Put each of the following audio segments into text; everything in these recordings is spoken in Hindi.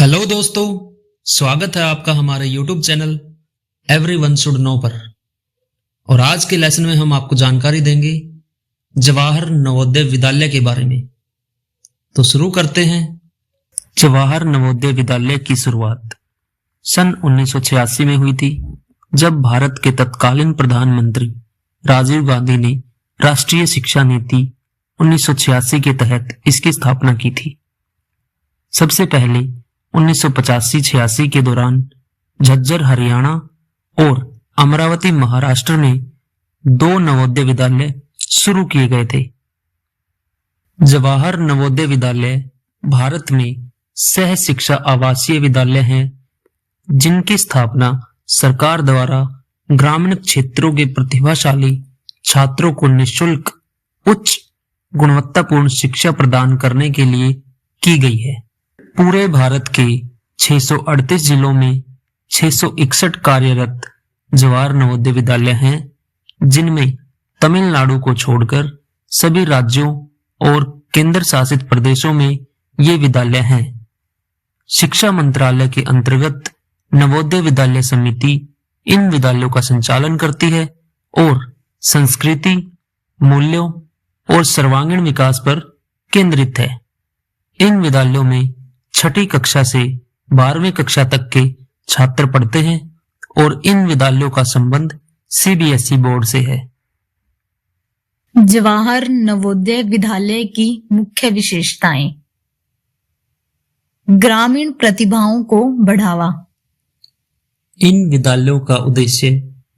हेलो दोस्तों, स्वागत है आपका हमारे YouTube channel everyone should know पर। और आज के लेसन में हम आपको जानकारी देंगे जवाहर नवोदय विद्यालय के बारे में। तो शुरू करते हैं। जवाहर नवोदय विद्यालय की शुरुआत सन 1986 में हुई थी, जब भारत के तत्कालीन प्रधानमंत्री राजीव गांधी ने राष्ट्रीय शिक्षा नीति 1986 के तहत इसकी स्थापना की थी। सबसे पहले 1985-86 के दौरान झज्जर हरियाणा और अमरावती महाराष्ट्र में 2 नवोदय विद्यालय शुरू किए गए थे। जवाहर नवोदय विद्यालय भारत में सह शिक्षा आवासीय विद्यालय हैं, जिनकी स्थापना सरकार द्वारा ग्रामीण क्षेत्रों के प्रतिभाशाली छात्रों को निःशुल्क उच्च गुणवत्तापूर्ण शिक्षा प्रदान करने के लिए की गई है। पूरे भारत के 638 जिलों में 661 कार्यरत जवाहर नवोदय विद्यालय हैं, जिनमें तमिलनाडु को छोड़कर सभी राज्यों और केंद्र शासित प्रदेशों में ये विद्यालय हैं। शिक्षा मंत्रालय के अंतर्गत नवोदय विद्यालय समिति इन विद्यालयों का संचालन करती है और संस्कृति, मूल्यों और सर्वांगीण विकास पर केंद्रित है। इन विद्यालयों में 6ठी कक्षा से 12वीं कक्षा तक के छात्र पढ़ते हैं और इन विद्यालयों का संबंध सीबीएसई बोर्ड से है। जवाहर नवोदय विद्यालय की मुख्य विशेषताएं। ग्रामीण प्रतिभाओं को बढ़ावा। इन विद्यालयों का उद्देश्य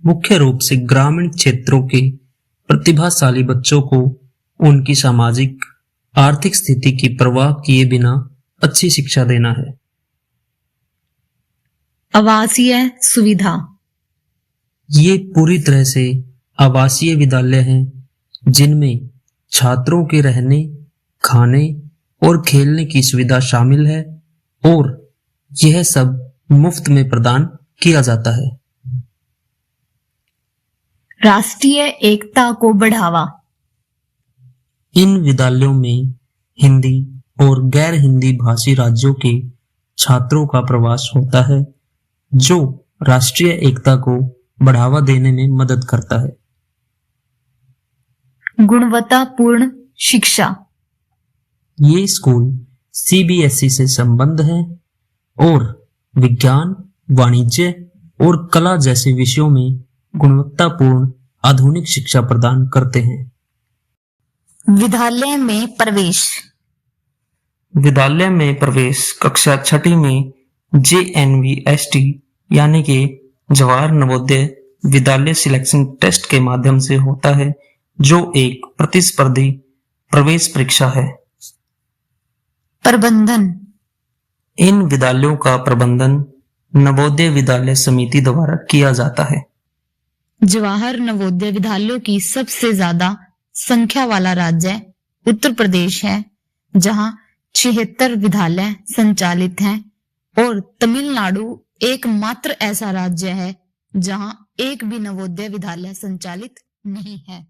मुख्य रूप से ग्रामीण क्षेत्रों के प्रतिभाशाली बच्चों को उनकी सामाजिक आर्थिक स्थिति की परवाह किए बिना अच्छी शिक्षा देना है। आवासीय सुविधा। ये पूरी तरह से आवासीय विद्यालय हैं, जिनमें छात्रों के रहने, खाने और खेलने की सुविधा शामिल है और यह सब मुफ्त में प्रदान किया जाता है। राष्ट्रीय एकता को बढ़ावा। इन विद्यालयों में हिंदी और गैर हिंदी भाषी राज्यों के छात्रों का प्रवास होता है, जो राष्ट्रीय एकता को बढ़ावा देने में मदद करता है। गुणवत्तापूर्ण शिक्षा। ये स्कूल सीबीएसई से संबद्ध है और विज्ञान, वाणिज्य और कला जैसे विषयों में गुणवत्तापूर्ण आधुनिक शिक्षा प्रदान करते हैं। विद्यालय में प्रवेश। विद्यालय में प्रवेश कक्षा 6ठी में JNVST यानी कि जवाहर नवोदय विद्यालय सिलेक्शन टेस्ट के माध्यम से होता है, जो एक प्रतिस्पर्धी प्रवेश परीक्षा है। प्रबंधन। इन विद्यालयों का प्रबंधन नवोदय विद्यालय समिति द्वारा किया जाता है। जवाहर नवोदय विद्यालयों की सबसे ज्यादा संख्या वाला राज्य उत्तर प्रदेश है, जहां 76 विद्यालय संचालित हैं, और तमिलनाडु एकमात्र ऐसा राज्य है जहां एक भी नवोदय विद्यालय संचालित नहीं है।